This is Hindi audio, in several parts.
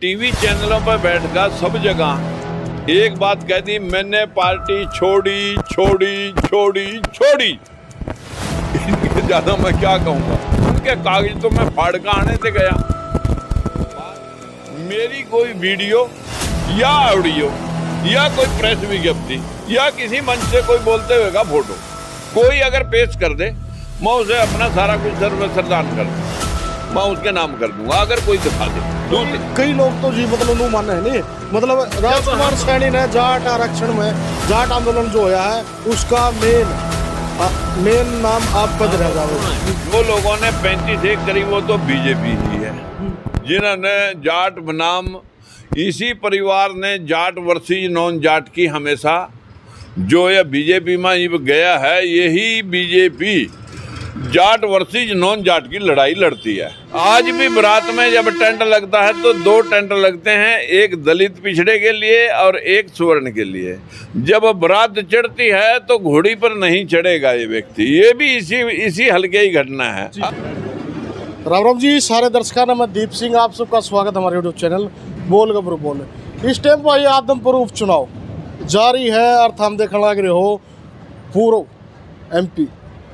टीवी चैनलों पर बैठकर सब जगह एक बात कह दी, मैंने पार्टी छोड़ी छोड़ी छोड़ी छोड़ी। इनके ज्यादा मैं क्या कहूँगा, उनके कागज तो मैं फाड़ कर आने से गया। मेरी कोई वीडियो या ऑडियो या कोई प्रेस विज्ञप्ति या किसी मंच से कोई बोलते हुए का फोटो कोई अगर पेश कर दे, मैं उसे अपना सारा कुछ सर्वदान कर दूँ, मैं उसके नाम कर दूंगा अगर कोई दिखा दे। कई लोग तो जी मतलब नु माने है नहीं, मतलब राजकुमार सैनी ने जाट आरक्षण में जाट आंदोलन जो होया है उसका मेन नाम आप पद रह जाओगे। जो लोगों ने 35 एक करी वो तो बीजेपी ही है, जिन्होंने जाट बनाम इसी परिवार ने जाट वर्सेस नॉन जाट की हमेशा जो ये बीजेपी में गया है, यही BJP Jat versus non Jat की लड़ाई लड़ती है। आज भी बारात में जब टेंट लगता है तो दो टेंट लगते हैं, एक दलित पिछड़े के लिए और एक स्वर्ण के लिए। जब बारात चढ़ती है तो घोड़ी पर नहीं चढ़ेगा ये व्यक्ति, ये भी इसी हल्के ही घटना है। राम राम जी सारे दर्शकों ने, मैं दीप सिंह, आप सबका स्वागत हमारे यूट्यूब चैनल बोल गबरू बोल। इस टाइम पर आदमपुर उपचुनाव जारी है और हम देखने लग रहे हो पूर्व MP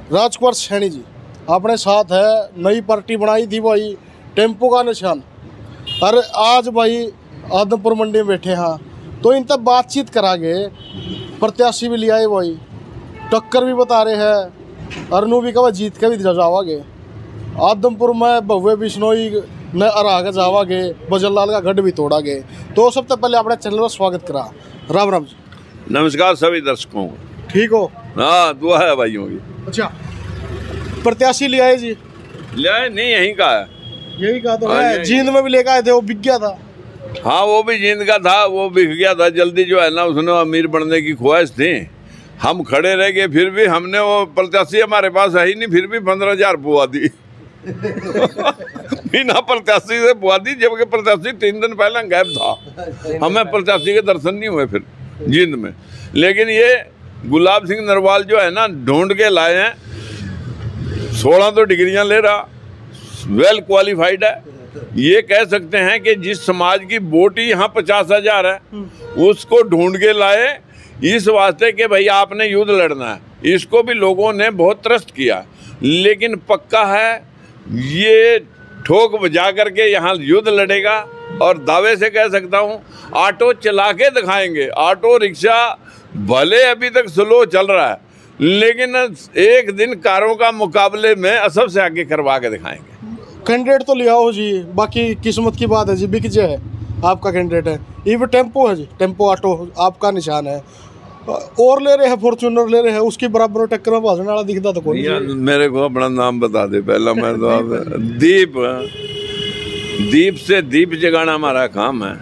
राजकुमार सैनी जी अपने साथ है। नई पार्टी बनाई थी भाई टेम्पो का निशान, और आज भाई आदमपुर मंडी में बैठे हैं तो इन तक बातचीत करागे। प्रत्याशी भी ले आए भाई, टक्कर भी बता रहे हैं, अरनू भी कहा जीत के भी जावागे। आदमपुर में भव्य बिश्नोई ने अराग जावागे, बजरलाल का गढ़ भी तोड़ागे। तो सबसे पहले अपने चैनल का स्वागत करा। राम राम जी। नमस्कार सभी दर्शकों। ठीक हो? हाँ, दुआ है भाइयों की। अच्छा, प्रत्याशी ले आए जी? ले आए नहीं, यहीं का है। यही कहा तो है, जींद में भी लेकर आए थे, वो बिक गया था। हाँ, वो भी जींद का था, वो बिक गया था जल्दी। जो है ना, उसने अमीर बनने की ख्वाहिश थी, हम खड़े रह गए, फिर भी हमने वो प्रत्याशी हमारे पास है ही नहीं, फिर भी 15,000 पुआ दी बिना प्रत्याशी से पुआ दी, जबकि प्रत्याशी 3 दिन पहले गायब था। हमें प्रत्याशी के दर्शन नहीं हुए फिर जींद में। लेकिन ये गुलाब सिंह नरवाल जो है ना, ढूंढ के लाए हैं। 16 तो डिग्रियां ले रहा, वेल क्वालिफाइड है। ये कह सकते हैं कि जिस समाज की वोट ही यहाँ 50,000 है, उसको ढूंढ के लाए इस वास्ते कि भाई आपने युद्ध लड़ना है। इसको भी लोगों ने बहुत त्रस्त किया, लेकिन पक्का है ये ठोक बजा करके यहाँ युद्ध लड़ेगा। और दावे से कह सकता हूँ ऑटो चला के दिखाएंगे। ऑटो रिक्शा भले अभी तक स्लो चल रहा है, लेकिन एक दिन कारों का मुकाबले में सबसे आगे करवा के दिखाएंगे। कैंडिडेट तो ले आओ जी, बाकी किस्मत की बात है जी। बिक जाए आपका कैंडिडेट है, ये भी टेम्पो है जी, टेम्पो ऑटो आपका निशान है। और ले रहे हैं, फॉर्च्यूनर ले रहे हैं, उसकी बराबर टक्कर में भाजने वाला दिखता तो कोई नहीं। मेरे को अपना नाम बता दे पहला। मैं तो दीप से दीप जगाना हमारा काम है।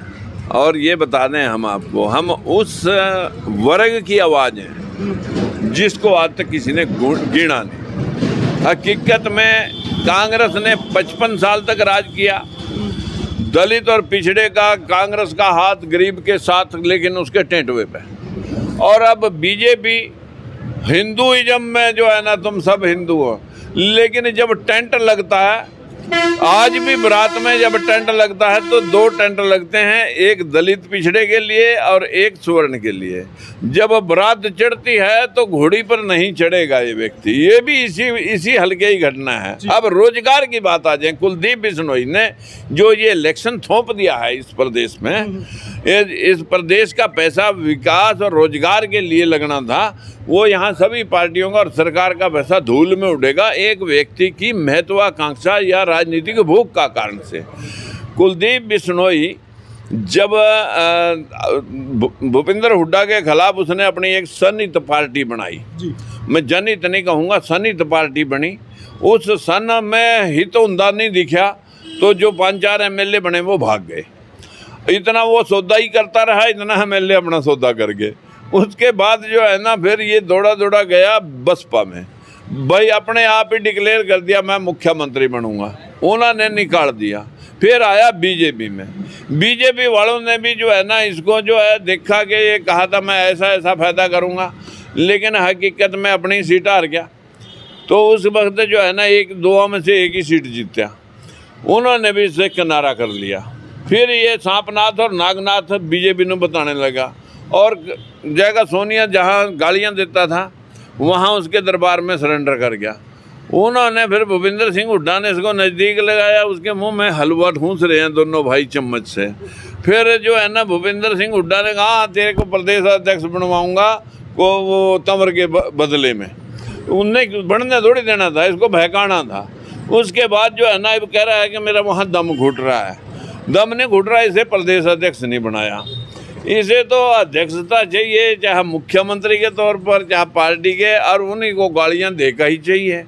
और ये बता दें हम आपको, हम उस वर्ग की आवाज़ हैं जिसको आज तक किसी ने गिना नहीं। हकीकत में कांग्रेस ने 55 साल तक राज किया। दलित और पिछड़े का कांग्रेस का हाथ गरीब के साथ, लेकिन उसके टेंटवे पे। और अब बीजेपी हिंदुइज्म में जो है ना, तुम सब हिंदू हो, लेकिन जब टेंट लगता है, आज भी बारात में जब टेंट लगता है तो 2 टेंट लगते हैं, एक दलित पिछड़े के लिए और एक स्वर्ण के लिए। जब बारात चढ़ती है तो घोड़ी पर नहीं चढ़ेगा ये व्यक्ति, ये भी इसी हल्के ही घटना है। अब रोजगार की बात आ जाए, कुलदीप बिश्नोई ने जो ये इलेक्शन थोप दिया है इस प्रदेश में, इस प्रदेश का पैसा विकास और रोजगार के लिए लगना था, वो यहाँ सभी पार्टियों का और सरकार का पैसा धूल में उड़ेगा एक व्यक्ति की महत्वाकांक्षा या राजनीतिक भूख का कारण से। कुलदीप बिश्नोई जब भूपेंद्र हुड्डा के खिलाफ उसने अपनी एक सन्निहित पार्टी बनाई, मैं जनहित नहीं कहूँगा, सन्निहित पार्टी बनी। उस सन में हित उमदा नहीं दिखा तो जो 5-4 MLA बने वो भाग गए। इतना वो सौदा ही करता रहा, इतना MLA अपना सौदा कर गए। उसके बाद जो है ना, फिर ये दौड़ा गया बसपा में। भाई अपने आप ही डिक्लेयर कर दिया मैं मुख्यमंत्री बनूंगा, उन्होंने निकाल दिया। फिर आया बीजेपी में, बीजेपी वालों ने भी जो है ना इसको जो है देखा कि ये कहा था मैं ऐसा फ़ायदा करूंगा, लेकिन हकीकत में अपनी सीट हार गया। तो उस वक्त जो है ना 1-2 में से एक ही सीट जीता, उन्होंने भी इससे किनारा कर लिया। फिर ये सांपनाथ और नागनाथ बीजेपी ने बताने लगा, और जगह सोनिया जहाँ गालियाँ देता था वहाँ उसके दरबार में सरेंडर कर गया। उन्होंने फिर भूपेंद्र सिंह हुड्डा ने इसको नज़दीक लगाया, उसके मुंह में हलवा ठूंस रहे हैं दोनों भाई चम्मच से। फिर जो है ना भूपेंद्र सिंह हुड्डा ने कहा तेरे को प्रदेश अध्यक्ष बनवाऊंगा को वो तंवर के बदले में, उनने बढ़ने थोड़ी देना था, इसको बहकाना था। उसके बाद जो है ना अब कह रहा है कि मेरा वहाँ दम घुट रहा है, दम नहीं घुट रहा, इसे प्रदेश अध्यक्ष नहीं बनाया। इसे तो अध्यक्षता चाहिए, चाहे मुख्यमंत्री के तौर पर चाहे पार्टी के, और उन्हीं को गालियाँ देकर ही चाहिए।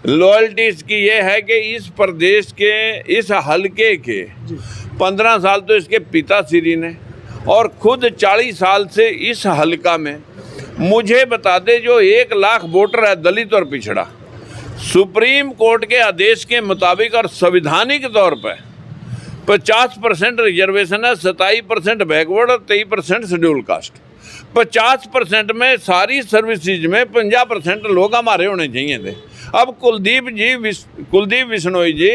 लॉयल्टी इसकी ये है कि इस प्रदेश के इस हलके के 15 साल तो इसके पिताश्री ने, और खुद 40 साल से इस हलका में, मुझे बता दे जो 1 लाख वोटर है दलित और पिछड़ा, सुप्रीम कोर्ट के आदेश के मुताबिक और संविधानिक तौर पर 50% रिजर्वेशन है, 27% बैकवर्ड और 23% शेड्यूल कास्ट। 50% में सारी सर्विसेज में 50% लोग हमारे होने चाहिए थे। अब कुलदीप बिश्नोई जी,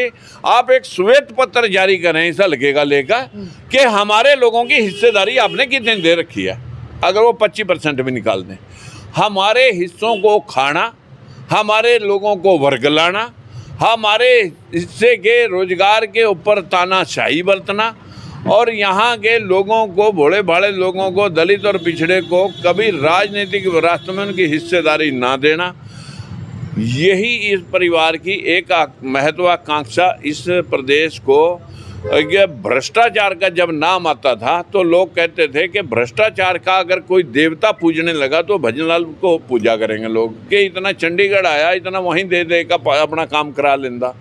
आप एक श्वेत पत्र जारी करें इस हल्के का लेकर कि हमारे लोगों की हिस्सेदारी आपने कितनी दे रखी है। अगर वो 25% भी निकाल दें, हमारे हिस्सों को खाना, हमारे लोगों को वर्गलाना, हमारे हिस्से के रोजगार के ऊपर तानाशाही बरतना, और यहाँ के लोगों को, भोले भाले लोगों को, दलित और पिछड़े को कभी राजनीतिक रास्ते में उनकी हिस्सेदारी ना देना, यही इस परिवार की एक महत्वाकांक्षा। इस प्रदेश को ये भ्रष्टाचार का जब नाम आता था तो लोग कहते थे कि भ्रष्टाचार का अगर कोई देवता पूजने लगा तो भजनलाल को पूजा करेंगे लोग, कि इतना चंडीगढ़ आया, इतना वहीं दे दे का अपना काम करा लेंदा।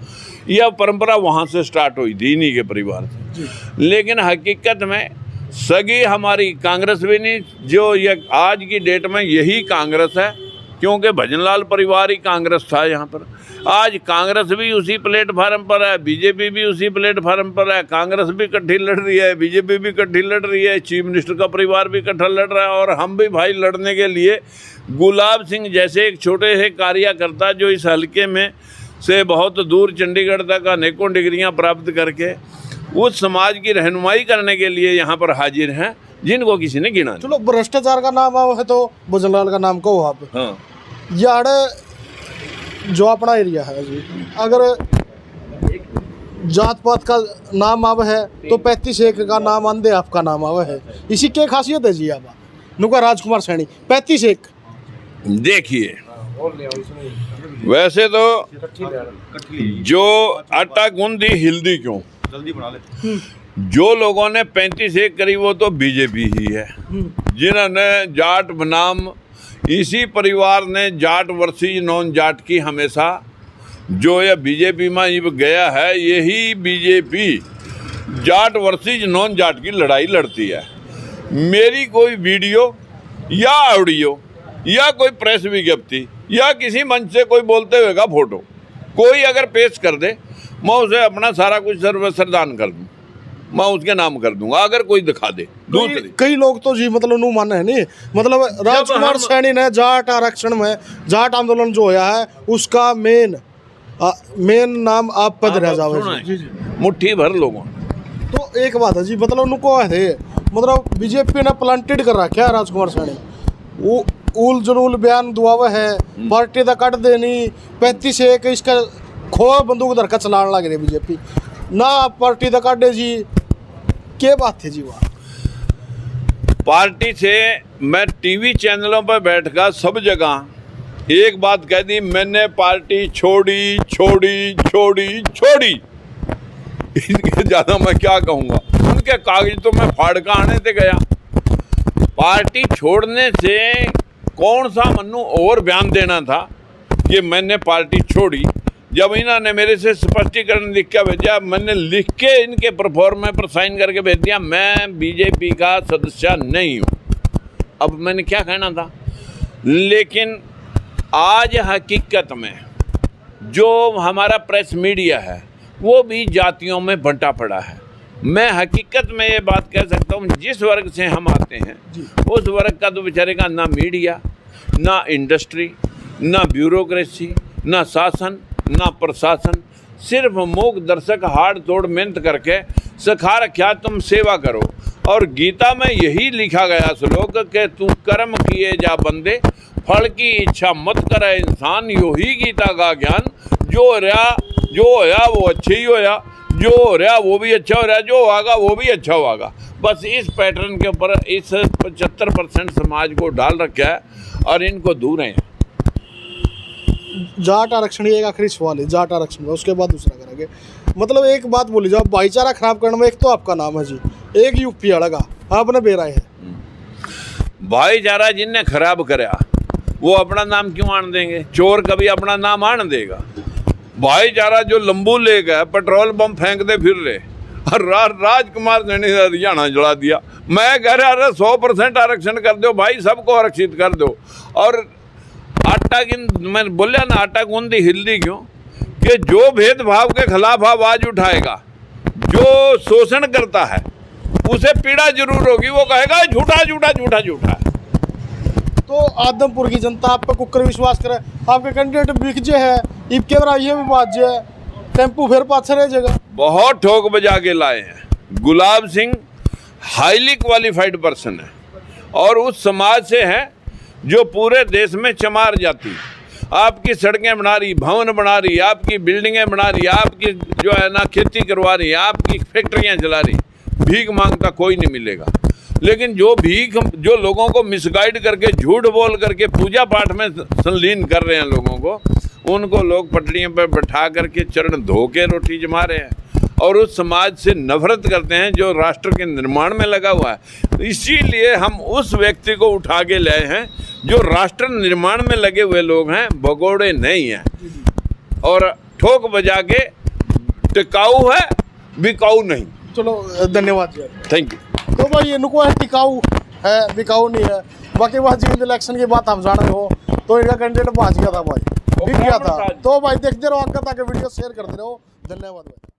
यह परंपरा वहाँ से स्टार्ट हुई थी इन्हीं के परिवार से। लेकिन हकीकत में सगी हमारी कांग्रेस भी नहीं, जो ये आज की डेट में यही कांग्रेस है, क्योंकि भजनलाल परिवार ही कांग्रेस था यहाँ पर। आज कांग्रेस भी उसी प्लेटफार्म पर है, बीजेपी भी उसी प्लेटफार्म पर है, कांग्रेस भी इकट्ठी लड़ रही है, बीजेपी भी इकट्ठी लड़ रही है, चीफ मिनिस्टर का परिवार भी इकट्ठा लड़ रहा है, और हम भी भाई लड़ने के लिए गुलाब सिंह जैसे एक छोटे से कार्यकर्ता जो इस हल्के में से बहुत दूर चंडीगढ़ तक अनेकों डिग्रियां प्राप्त करके उस समाज की रहनुमाई करने के लिए यहाँ पर हाजिर हैं, जिनको किसी ने गिना। चलो भ्रष्टाचार का नाम है तो भजनलाल का नाम कहो आप। हाँ, यार जो अपना एरिया है जी, अगर जात पात का नाम आव है तो 35 का नाम आंदे आपका नाम आव है, इसी क्या खासियत है जी? आप नुका राजकुमार सैनी 35। देखिए वैसे तो जो आटा गूंदी हिल्दी क्यों, जल्दी बना ले। जो लोगों ने 35 करी वो तो बीजेपी ही है, जिन्होंने जाट बनाम, इसी परिवार ने जाट वर्सेस नॉन जाट की हमेशा, जो यह बीजेपी में गया है, यही BJP Jat versus non Jat की लड़ाई लड़ती है। मेरी कोई वीडियो या ऑडियो या कोई प्रेस विज्ञप्ति या किसी मंच से कोई बोलते हुए का फोटो कोई अगर पेश कर दे, मैं उसे अपना सारा कुछ सर्वसरदान कर दूँ, मैं उसके नाम कर दूंगा अगर कोई दिखा दे। दूसरी कई लोग तो जी मतलब नू माने है नहीं, मतलब राजकुमार सैनी ने जाट आरक्षण में, जाट आंदोलन जो होया है उसका मेन नाम आप पद रह जाओगे मुट्ठी भर लोगों। तो एक बात है जी, मतलब उनको है, मतलब बीजेपी ने प्लांटेड कर रखा है राजकुमार सैनी, वो उल जरूल बयान दुआवा है, पार्टी का कट देनी 35 इसका खो बंदूक धर का चलाने लग रही बीजेपी ना, पार्टी का काटे जी, क्या बात है जी? वहाँ पार्टी से मैं टीवी चैनलों पर बैठकर सब जगह एक बात कह दी, मैंने पार्टी छोड़ी छोड़ी छोड़ी छोड़ी। इसके ज़्यादा मैं क्या कहूँगा, उनके कागज तो मैं फाड़ कर आने से गया। पार्टी छोड़ने से कौन सा मन्नू और बयान देना था कि मैंने पार्टी छोड़ी, जब इन्होंने मेरे से स्पष्टीकरण लिख के भेजा, मैंने लिख के इनके प्रोफार्म पर साइन करके भेज दिया, मैं बीजेपी का सदस्य नहीं हूँ। अब मैंने क्या कहना था? लेकिन आज हकीकत में जो हमारा प्रेस मीडिया है वो भी जातियों में बंटा पड़ा है। मैं हकीकत में ये बात कह सकता हूँ, जिस वर्ग से हम आते हैं उस वर्ग का तो बेचारे का ना मीडिया, ना इंडस्ट्री, ना ब्यूरोक्रेसी, ना शासन, ना प्रशासन, सिर्फ मूक दर्शक हाड़ तोड़ मेहनत करके सिखा रखा तुम सेवा करो। और गीता में यही लिखा गया श्लोक कि तू कर्म किए जा बंदे, फल की इच्छा मत करे इंसान, यो ही गीता का ज्ञान। जो होया वो अच्छे ही होया, जो हो रहा वो भी अच्छा हो रहा, जो होगा वो भी अच्छा होगा। बस इस पैटर्न के ऊपर इस 75% समाज को डाल रखा है और इनको दूर हैं। जाट आरक्षण ये एक आखिरी सवाल है, जाट आरक्षण का, उसके बाद दूसरा करेंगे। मतलब एक बात बोली जाओ, भाईचारा खराब करने में एक तो आपका नाम है जी, एक यूपी अलगा, आपने बेराय है। भाईचारा जिनने खराब कराया वो अपना नाम क्यों आन देंगे? चोर कभी अपना नाम आन देगा? भाईचारा जो लंबू ले गए, पेट्रोल बम फेंकते फिर रहे, और राजकुमार सैनी ने हरियाणा जला दिया। मैं कह रहा अरे 100% आरक्षण कर दो भाई, सबको आरक्षित कर दो। और आटा की मैं बोलिया ना, आटा गूंदी हिल्दी क्यों? कि जो भेदभाव के खिलाफ आवाज उठाएगा, जो शोषण करता है, उसे पीड़ा जरूर होगी। वो कहेगा झूठा झूठा झूठा झूठा। तो आदमपुर की जनता आप पे कुकर विश्वास करे, आपके कैंडिडेट बिकजे है, इबके बार ये भी बात जो है, टेम्पू फिर पाछे रह जाएगा। बहुत ठोक बजा के लाए हैं। Gulab Singh highly qualified person है और उस समाज से है जो पूरे देश में चमार जाती, आपकी सड़कें बना रही, भवन बना रही, आपकी बिल्डिंगें बना रही, आपकी जो है ना खेती करवा रही, आपकी फैक्ट्रियां चला रही। भीख मांगता कोई नहीं मिलेगा। लेकिन जो लोगों को मिसगाइड करके, झूठ बोल करके पूजा पाठ में संलीन कर रहे हैं लोगों को, उनको लोग पटड़ियों पर बैठा करके चरण धो के रोटी जमा रहे हैं और उस समाज से नफरत करते हैं जो राष्ट्र के निर्माण में लगा हुआ है। इसीलिए हम उस व्यक्ति को उठा के लाए हैं जो राष्ट्र निर्माण में लगे हुए लोग हैं, भगोड़े नहीं हैं और ठोक बजा के टिकाऊ है, बिकाऊ नहीं। चलो धन्यवाद जी, थैंक यू। तो भाई ये नुको है, टिकाऊ है, बिकाऊ नहीं है। बाकी बात जी इलेक्शन की बात आप जान रहे हो, तो इनका कैंडिडेट भाज गया था भाई, बिक गया था। तो भाई देखते रहो, आगे तक वीडियो शेयर करते रहो। धन्यवाद भाई।